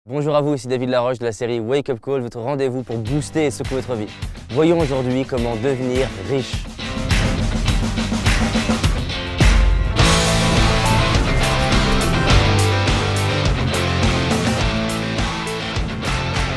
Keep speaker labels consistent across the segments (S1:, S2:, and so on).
S1: Bonjour à vous, ici David Laroche de la série Wake Up Call, votre rendez-vous pour booster et secouer votre vie. Voyons aujourd'hui comment devenir riche.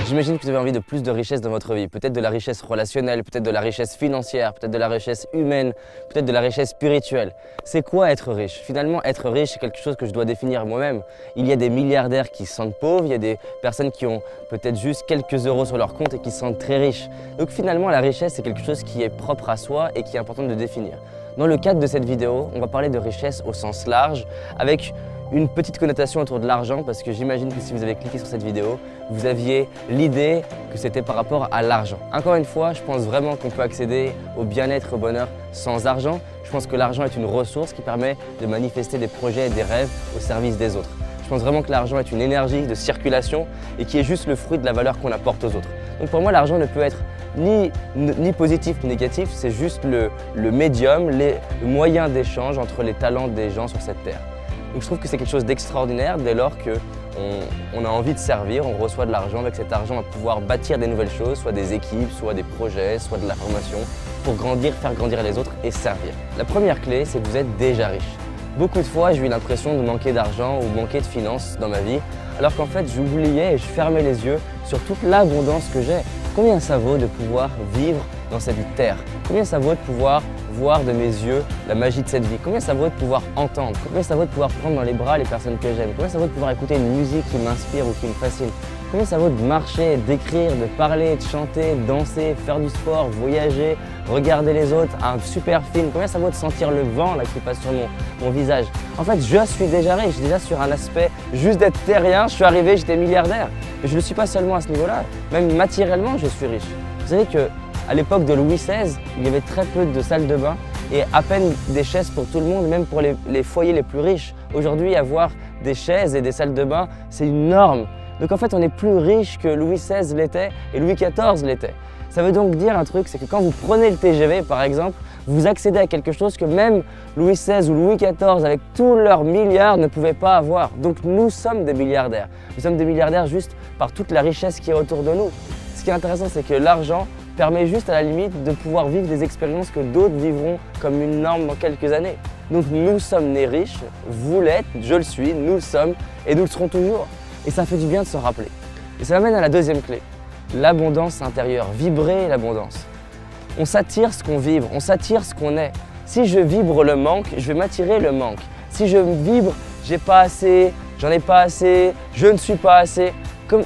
S1: J'imagine que vous avez envie de plus de richesse dans votre vie, peut-être de la richesse relationnelle, peut-être de la richesse financière, peut-être de la richesse humaine, peut-être de la richesse spirituelle. C'est quoi être riche? Finalement, être riche, c'est quelque chose que je dois définir moi-même. Il y a des milliardaires qui se sentent pauvres, il y a des personnes qui ont peut-être juste quelques euros sur leur compte et qui se sentent très riches. Donc finalement, la richesse, c'est quelque chose qui est propre à soi et qui est important de définir. Dans le cadre de cette vidéo, on va parler de richesse au sens large, avec une petite connotation autour de l'argent, parce que j'imagine que si vous avez cliqué sur cette vidéo, vous aviez l'idée que c'était par rapport à l'argent. Encore une fois, je pense vraiment qu'on peut accéder au bien-être et au bonheur sans argent. Je pense que l'argent est une ressource qui permet de manifester des projets et des rêves au service des autres. Je pense vraiment que l'argent est une énergie de circulation et qui est juste le fruit de la valeur qu'on apporte aux autres. Donc pour moi, l'argent ne peut être ni positif ni négatif, c'est juste le médium, le moyen d'échange entre les talents des gens sur cette terre. Donc je trouve que c'est quelque chose d'extraordinaire dès lors qu'on a envie de servir, on reçoit de l'argent. Avec cet argent, on va pouvoir bâtir des nouvelles choses, soit des équipes, soit des projets, soit de la formation, pour grandir, faire grandir les autres et servir. La première clé, c'est que vous êtes déjà riche. Beaucoup de fois, j'ai eu l'impression de manquer d'argent ou manquer de finances dans ma vie, alors qu'en fait, j'oubliais et je fermais les yeux sur toute l'abondance que j'ai. Combien ça vaut de pouvoir vivre dans cette terre? Combien ça vaut de pouvoir voir de mes yeux la magie de cette vie? Combien ça vaut de pouvoir entendre? Combien ça vaut de pouvoir prendre dans les bras les personnes que j'aime? Combien ça vaut de pouvoir écouter une musique qui m'inspire ou qui me fascine? Combien ça vaut de marcher, d'écrire, de parler, de chanter, de danser, faire du sport, voyager, regarder les autres, un super film? Combien ça vaut de sentir le vent là, qui passe sur mon visage? En fait, je suis déjà riche, déjà sur un aspect juste d'être terrien, je suis arrivé, j'étais milliardaire. Mais je ne le suis pas seulement à ce niveau-là, même matériellement, je suis riche. Vous savez qu'à l'époque de Louis XVI, il y avait très peu de salles de bain et à peine des chaises pour tout le monde, même pour les foyers les plus riches. Aujourd'hui, avoir des chaises et des salles de bain, c'est une norme. Donc en fait, on est plus riche que Louis XVI l'était et Louis XIV l'était. Ça veut donc dire un truc, c'est que quand vous prenez le TGV par exemple, vous accédez à quelque chose que même Louis XVI ou Louis XIV, avec tous leurs milliards, ne pouvaient pas avoir. Donc nous sommes des milliardaires. Nous sommes des milliardaires juste par toute la richesse qui est autour de nous. Ce qui est intéressant, c'est que l'argent permet juste à la limite de pouvoir vivre des expériences que d'autres vivront comme une norme dans quelques années. Donc nous sommes nés riches, vous l'êtes, je le suis, nous le sommes et nous le serons toujours. Et ça fait du bien de s'en rappeler. Et ça m'amène à la deuxième clé, l'abondance intérieure, vibrer l'abondance. On s'attire ce qu'on vibre, on s'attire ce qu'on est. Si je vibre le manque, je vais m'attirer le manque. Si je vibre, j'ai pas assez, j'en ai pas assez, je ne suis pas assez,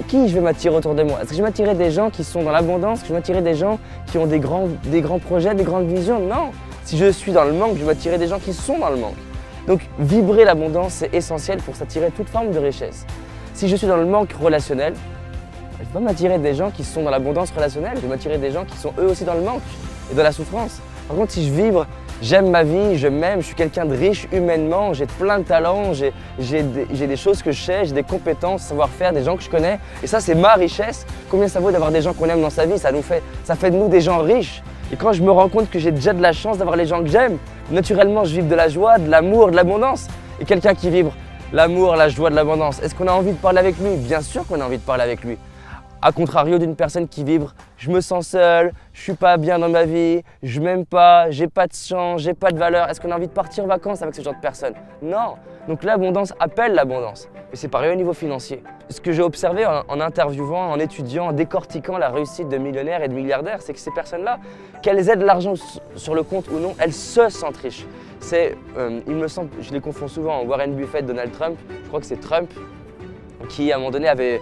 S1: qui je vais m'attirer autour de moi? Est-ce que je vais m'attirer des gens qui sont dans l'abondance? Est-ce que je vais m'attirer des gens qui ont des grands projets, des grandes visions? Non. Si je suis dans le manque, je vais m'attirer des gens qui sont dans le manque. Donc vibrer l'abondance, c'est essentiel pour s'attirer toute forme de richesse. Si je suis dans le manque relationnel, je ne vais pas m'attirer des gens qui sont dans l'abondance relationnelle, je vais m'attirer des gens qui sont eux aussi dans le manque et dans la souffrance. Par contre, si je vibre, j'aime ma vie, je m'aime, je suis quelqu'un de riche humainement, j'ai plein de talents, j'ai des choses que je sais, j'ai des compétences, savoir-faire, des gens que je connais. Et ça, c'est ma richesse. Combien ça vaut d'avoir des gens qu'on aime dans sa vie? Ça fait de nous des gens riches. Et quand je me rends compte que j'ai déjà de la chance d'avoir les gens que j'aime, naturellement, je vibre de la joie, de l'amour, de l'abondance. Et quelqu'un qui vibre l'amour, la joie, de l'abondance, est-ce qu'on a envie de parler avec lui? Bien sûr qu'on a envie de parler avec lui. A contrario d'une personne qui vibre, je me sens seul, je suis pas bien dans ma vie, je m'aime pas, j'ai pas de chance, j'ai pas de valeur. Est-ce qu'on a envie de partir en vacances avec ce genre de personne? Non. Donc l'abondance appelle l'abondance. Mais c'est pareil au niveau financier. Ce que j'ai observé en interviewant, en étudiant, en décortiquant la réussite de millionnaires et de milliardaires, c'est que ces personnes-là, qu'elles aient de l'argent sur le compte ou non, elles se sentent riches. Il me semble, je les confonds souvent, Warren Buffett, Donald Trump, je crois que c'est Trump, qui à un moment donné avait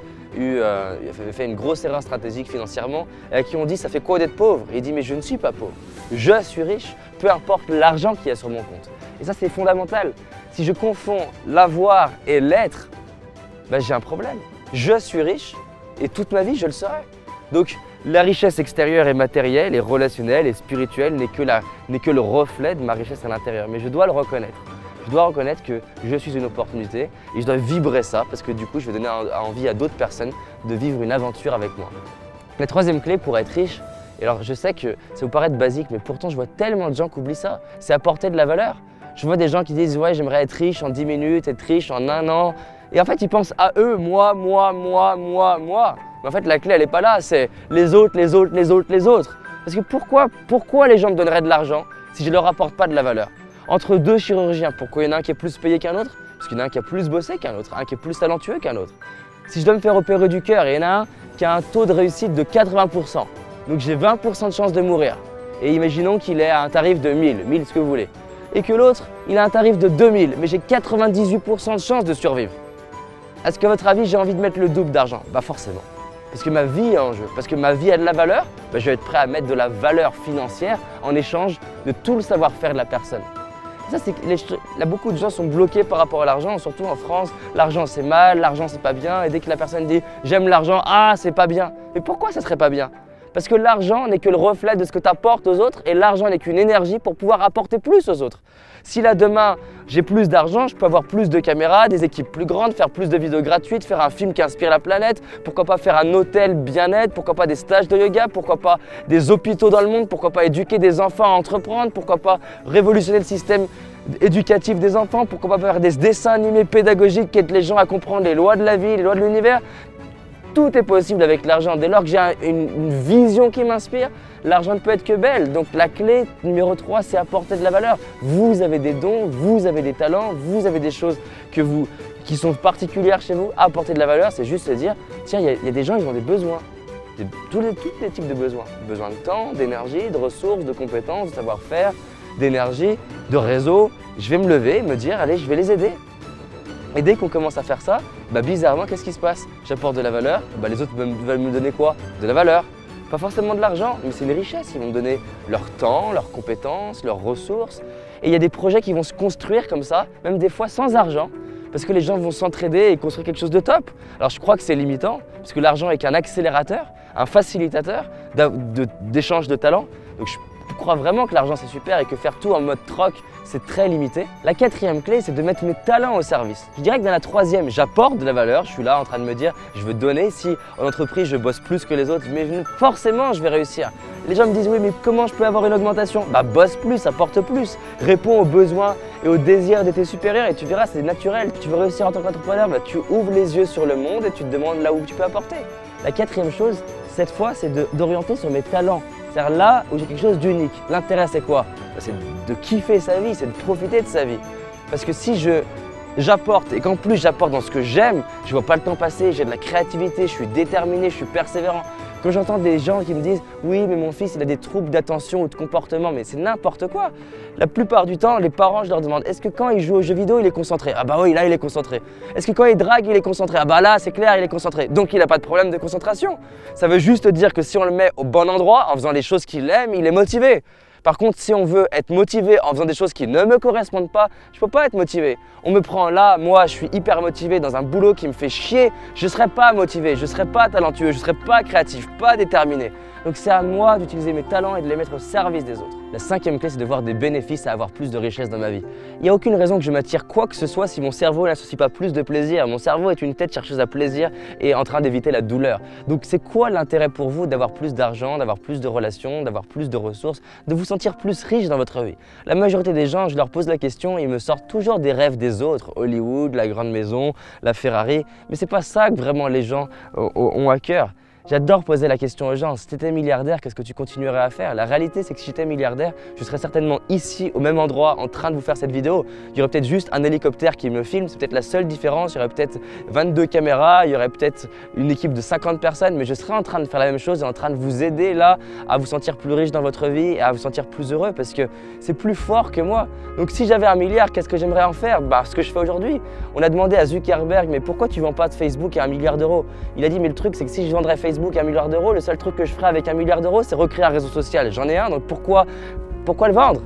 S1: fait une grosse erreur stratégique financièrement et à qui on dit ça fait quoi d'être pauvre? Et il dit mais je ne suis pas pauvre, je suis riche, peu importe l'argent qu'il y a sur mon compte. Et ça c'est fondamental. Si je confonds l'avoir et l'être, ben, j'ai un problème. Je suis riche et toute ma vie je le serai. Donc la richesse extérieure et matérielle et relationnelle et spirituelle n'est que le reflet de ma richesse à l'intérieur, mais je dois le reconnaître. Je dois reconnaître que je suis une opportunité et je dois vibrer ça parce que du coup, je vais donner envie à d'autres personnes de vivre une aventure avec moi. La troisième clé pour être riche, et alors je sais que ça vous paraît basique, mais pourtant je vois tellement de gens qui oublient ça, c'est apporter de la valeur. Je vois des gens qui disent « ouais, j'aimerais être riche en 10 minutes, être riche en 1 an ». Et en fait, ils pensent à eux, moi. Mais en fait, la clé, elle n'est pas là, c'est les autres. Parce que pourquoi les gens me donneraient de l'argent si je ne leur apporte pas de la valeur? Entre deux chirurgiens, pourquoi il y en a un qui est plus payé qu'un autre? Parce qu'il y en a un qui a plus bossé qu'un autre, un qui est plus talentueux qu'un autre. Si je dois me faire opérer du cœur, il y en a un qui a un taux de réussite de 80%. Donc j'ai 20% de chance de mourir. Et imaginons qu'il est à un tarif de 1000 ce que vous voulez. Et que l'autre, il a un tarif de 2000, mais j'ai 98% de chance de survivre. Est-ce qu'à votre avis, j'ai envie de mettre le double d'argent? Bah forcément. Parce que ma vie est en jeu, parce que ma vie a de la valeur, bah, je vais être prêt à mettre de la valeur financière en échange de tout le savoir-faire de la personne. Ça, là, beaucoup de gens sont bloqués par rapport à l'argent, surtout en France. L'argent c'est mal, l'argent c'est pas bien. Et dès que la personne dit j'aime l'argent, ah c'est pas bien. Mais pourquoi ça serait pas bien? Parce que l'argent n'est que le reflet de ce que tu apportes aux autres et l'argent n'est qu'une énergie pour pouvoir apporter plus aux autres. Si là demain j'ai plus d'argent, je peux avoir plus de caméras, des équipes plus grandes, faire plus de vidéos gratuites, faire un film qui inspire la planète, pourquoi pas faire un hôtel bien-être, pourquoi pas des stages de yoga, pourquoi pas des hôpitaux dans le monde, pourquoi pas éduquer des enfants à entreprendre, pourquoi pas révolutionner le système éducatif des enfants, pourquoi pas faire des dessins animés pédagogiques qui aident les gens à comprendre les lois de la vie, les lois de l'univers. Tout est possible avec l'argent. Dès lors que j'ai une vision qui m'inspire, l'argent ne peut être que belle. Donc la clé numéro 3, c'est apporter de la valeur. Vous avez des dons, vous avez des talents, vous avez des choses qui sont particulières chez vous. Apporter de la valeur, c'est juste se dire, tiens, il y a des gens, ils ont des besoins. Tous les types de besoins. Besoin de temps, d'énergie, de ressources, de compétences, de savoir-faire, d'énergie, de réseau. Je vais me lever et me dire, allez, je vais les aider. Et dès qu'on commence à faire ça, bah bizarrement, qu'est-ce qui se passe? J'apporte de la valeur, bah les autres veulent me donner quoi? De la valeur. Pas forcément de l'argent, mais c'est une richesse. Ils vont me donner leur temps, leurs compétences, leurs ressources. Et il y a des projets qui vont se construire comme ça, même des fois sans argent, parce que les gens vont s'entraider et construire quelque chose de top. Alors je crois que c'est limitant, parce que l'argent est qu'un accélérateur, un facilitateur d'échange de talents. Donc je crois vraiment que l'argent c'est super et que faire tout en mode troc, c'est très limité. La quatrième clé, c'est de mettre mes talents au service. Je dirais que dans la troisième, j'apporte de la valeur. Je suis là en train de me dire, je veux donner. Si en entreprise, je bosse plus que les autres, mais forcément, je vais réussir. Les gens me disent, oui, mais comment je peux avoir une augmentation? Bah, bosse plus, apporte plus. Réponds aux besoins et aux désirs de tes supérieurs et tu verras, c'est naturel. Tu veux réussir en tant qu'entrepreneur, bah, tu ouvres les yeux sur le monde et tu te demandes là où tu peux apporter. La quatrième chose, cette fois, c'est d'orienter sur mes talents. C'est-à-dire là où j'ai quelque chose d'unique. L'intérêt, c'est quoi? C'est de kiffer sa vie, c'est de profiter de sa vie. Parce que si j'apporte et qu'en plus j'apporte dans ce que j'aime, je vois pas le temps passer, j'ai de la créativité, je suis déterminé, je suis persévérant. Quand j'entends des gens qui me disent « oui, mais mon fils il a des troubles d'attention ou de comportement », mais c'est n'importe quoi. La plupart du temps, les parents, je leur demande « est-ce que quand il joue aux jeux vidéo, il est concentré ?» Ah bah oui, là il est concentré. Est-ce que quand il drague, il est concentré? Ah bah là, c'est clair, il est concentré. Donc il n'a pas de problème de concentration. Ça veut juste dire que si on le met au bon endroit, en faisant les choses qu'il aime, il est motivé. Par contre, si on veut être motivé en faisant des choses qui ne me correspondent pas, je ne peux pas être motivé. On me prend là, moi je suis hyper motivé dans un boulot qui me fait chier, je ne serai pas motivé, je ne serai pas talentueux, je ne serai pas créatif, pas déterminé. Donc c'est à moi d'utiliser mes talents et de les mettre au service des autres. La cinquième clé, c'est de voir des bénéfices à avoir plus de richesse dans ma vie. Il n'y a aucune raison que je m'attire quoi que ce soit si mon cerveau n'associe pas plus de plaisir. Mon cerveau est une tête chercheuse à plaisir et en train d'éviter la douleur. Donc c'est quoi l'intérêt pour vous d'avoir plus d'argent, d'avoir plus de relations, d'avoir plus de ressources, de vous sentir plus riche dans votre vie? La majorité des gens, je leur pose la question et ils me sortent toujours des rêves des autres. Hollywood, la grande maison, la Ferrari. Mais c'est pas ça que vraiment les gens ont à cœur. J'adore poser la question aux gens, si tu étais milliardaire, qu'est-ce que tu continuerais à faire? La réalité, c'est que si j'étais milliardaire, je serais certainement ici, au même endroit, en train de vous faire cette vidéo. Il y aurait peut-être juste un hélicoptère qui me filme, c'est peut-être la seule différence. Il y aurait peut-être 22 caméras, il y aurait peut-être une équipe de 50 personnes, mais je serais en train de faire la même chose et en train de vous aider là à vous sentir plus riche dans votre vie et à vous sentir plus heureux parce que c'est plus fort que moi. Donc si j'avais 1 milliard, qu'est-ce que j'aimerais en faire? Bah, ce que je fais aujourd'hui. On a demandé à Zuckerberg, mais pourquoi tu ne vends pas de Facebook à 1 milliard d'euros? Il a dit, mais le truc, c'est que si je vendrais Facebook à 1 milliard d'euros, le seul truc que je ferais avec 1 milliard d'euros, c'est recréer un réseau social. J'en ai un, donc pourquoi le vendre?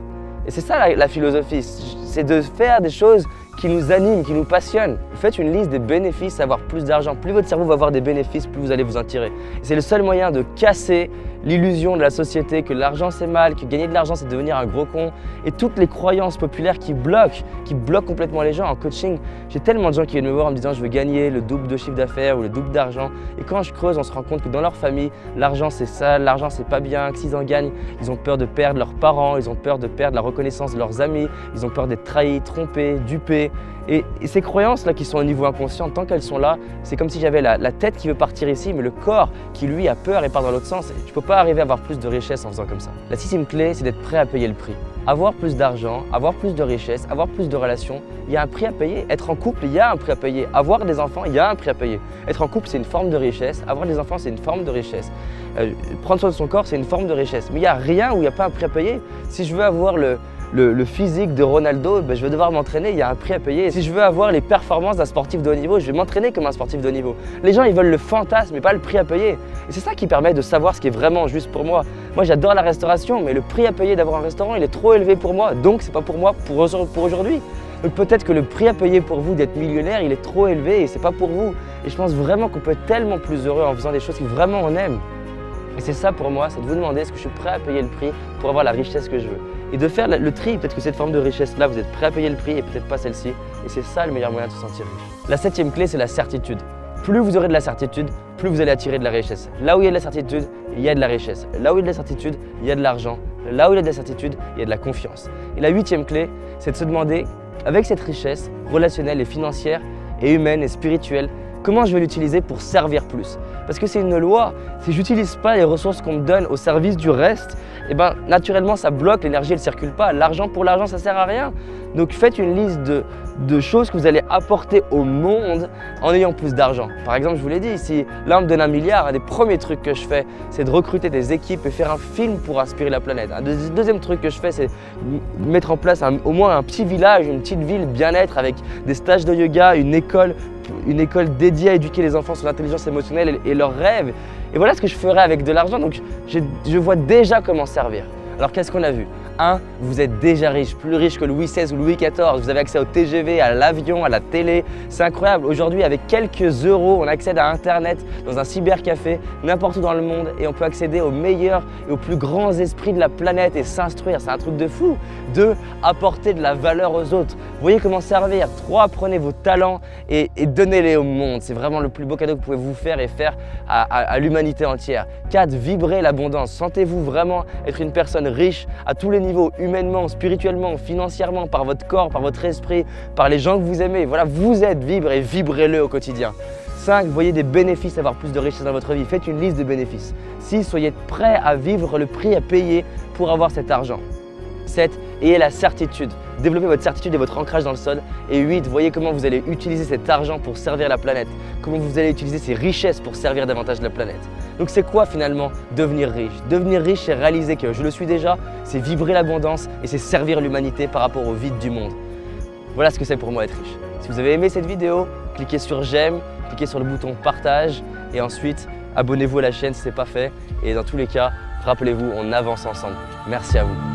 S1: Et c'est ça la philosophie, c'est de faire des choses qui nous animent, qui nous passionnent. Vous faites une liste des bénéfices à avoir plus d'argent. Plus votre cerveau va avoir des bénéfices, plus vous allez vous en tirer. Et c'est le seul moyen de casser l'illusion de la société que l'argent c'est mal, que gagner de l'argent c'est devenir un gros con et toutes les croyances populaires qui bloquent complètement les gens. En coaching, j'ai tellement de gens qui viennent me voir en me disant je veux gagner le double de chiffre d'affaires ou le double d'argent et quand je creuse, on se rend compte que dans leur famille, l'argent c'est sale, l'argent c'est pas bien, que s'ils en gagnent, ils ont peur de perdre leurs parents, ils ont peur de perdre la reconnaissance de leurs amis, ils ont peur d'être trahis, trompés, dupés, Et ces croyances-là qui sont au niveau inconscient, tant qu'elles sont là, c'est comme si j'avais la tête qui veut partir ici, mais le corps qui lui a peur et part dans l'autre sens. Et tu ne peux pas arriver à avoir plus de richesse en faisant comme ça. La 6e clé, c'est d'être prêt à payer le prix. Avoir plus d'argent, avoir plus de richesse, avoir plus de relations, il y a un prix à payer. Être en couple, il y a un prix à payer. Avoir des enfants, il y a un prix à payer. Être en couple, c'est une forme de richesse. Avoir des enfants, c'est une forme de richesse. Prendre soin de son corps, c'est une forme de richesse. Mais il n'y a rien où il n'y a pas un prix à payer. Si je veux avoir le physique de Ronaldo, je vais devoir m'entraîner, il y a un prix à payer. Si je veux avoir les performances d'un sportif de haut niveau, je vais m'entraîner comme un sportif de haut niveau. Les gens, ils veulent le fantasme, mais pas le prix à payer. Et c'est ça qui permet de savoir ce qui est vraiment juste pour moi. Moi, j'adore la restauration, mais le prix à payer d'avoir un restaurant, il est trop élevé pour moi. Donc, c'est pas pour moi pour aujourd'hui. Donc peut-être que le prix à payer pour vous d'être millionnaire, il est trop élevé et c'est pas pour vous. Et je pense vraiment qu'on peut être tellement plus heureux en faisant des choses qui vraiment on aime. Et c'est ça pour moi, c'est de vous demander est-ce que je suis prêt à payer le prix pour avoir la richesse que je veux. Et de faire le tri, peut-être que cette forme de richesse-là, vous êtes prêt à payer le prix et peut-être pas celle-ci. Et c'est ça le meilleur moyen de se sentir riche. La 7e clé, c'est la certitude. Plus vous aurez de la certitude, plus vous allez attirer de la richesse. Là où il y a de la certitude, il y a de la richesse. Là où il y a de la certitude, il y a de l'argent. Là où il y a de la certitude, il y a de la confiance. Et la 8e clé, c'est de se demander, avec cette richesse relationnelle et financière et humaine et spirituelle, comment je vais l'utiliser pour servir plus. Parce que c'est une loi, si je n'utilise pas les ressources qu'on me donne au service du reste, naturellement ça bloque, l'énergie elle ne circule pas. L'argent pour l'argent, ça ne sert à rien. Donc faites une liste de choses que vous allez apporter au monde en ayant plus d'argent. Par exemple, je vous l'ai dit, si là on me donne 1 milliard, un des premiers trucs que je fais, c'est de recruter des équipes et faire un film pour inspirer la planète. Un deuxième truc que je fais, c'est mettre en place au moins un petit village, une petite ville bien-être avec des stages de yoga, une école dédiée à éduquer les enfants sur l'intelligence émotionnelle et leurs rêves. Et voilà ce que je ferais avec de l'argent. Donc je vois déjà comment servir. Alors qu'est-ce qu'on a vu? 1, vous êtes déjà riche, plus riche que Louis XVI ou Louis XIV. Vous avez accès au TGV, à l'avion, à la télé. C'est incroyable. Aujourd'hui, avec quelques euros, on accède à Internet dans un cybercafé, n'importe où dans le monde, et on peut accéder aux meilleurs et aux plus grands esprits de la planète et s'instruire. C'est un truc de fou. 2, apporter de la valeur aux autres. Vous voyez comment servir. 3, prenez vos talents et donnez-les au monde. C'est vraiment le plus beau cadeau que vous pouvez vous faire et faire à l'humanité entière. 4, vibrez l'abondance. Sentez-vous vraiment être une personne riche à tous les niveaux, humainement, spirituellement, financièrement, par votre corps, par votre esprit, par les gens que vous aimez. Voilà, vous êtes libre et vibrez-le au quotidien. 5, voyez des bénéfices, avoir plus de richesse dans votre vie. Faites une liste de bénéfices. 6, soyez prêts à vivre le prix à payer pour avoir cet argent. 7, ayez la certitude. Développez votre certitude et votre ancrage dans le sol. Et 8, voyez comment vous allez utiliser cet argent pour servir la planète. Comment vous allez utiliser ces richesses pour servir davantage la planète. Donc c'est quoi finalement devenir riche? Devenir riche, c'est réaliser que je le suis déjà, c'est vibrer l'abondance et c'est servir l'humanité par rapport au vide du monde. Voilà ce que c'est pour moi être riche. Si vous avez aimé cette vidéo, cliquez sur j'aime, cliquez sur le bouton partage et ensuite abonnez-vous à la chaîne si ce n'est pas fait. Et dans tous les cas, rappelez-vous, on avance ensemble. Merci à vous.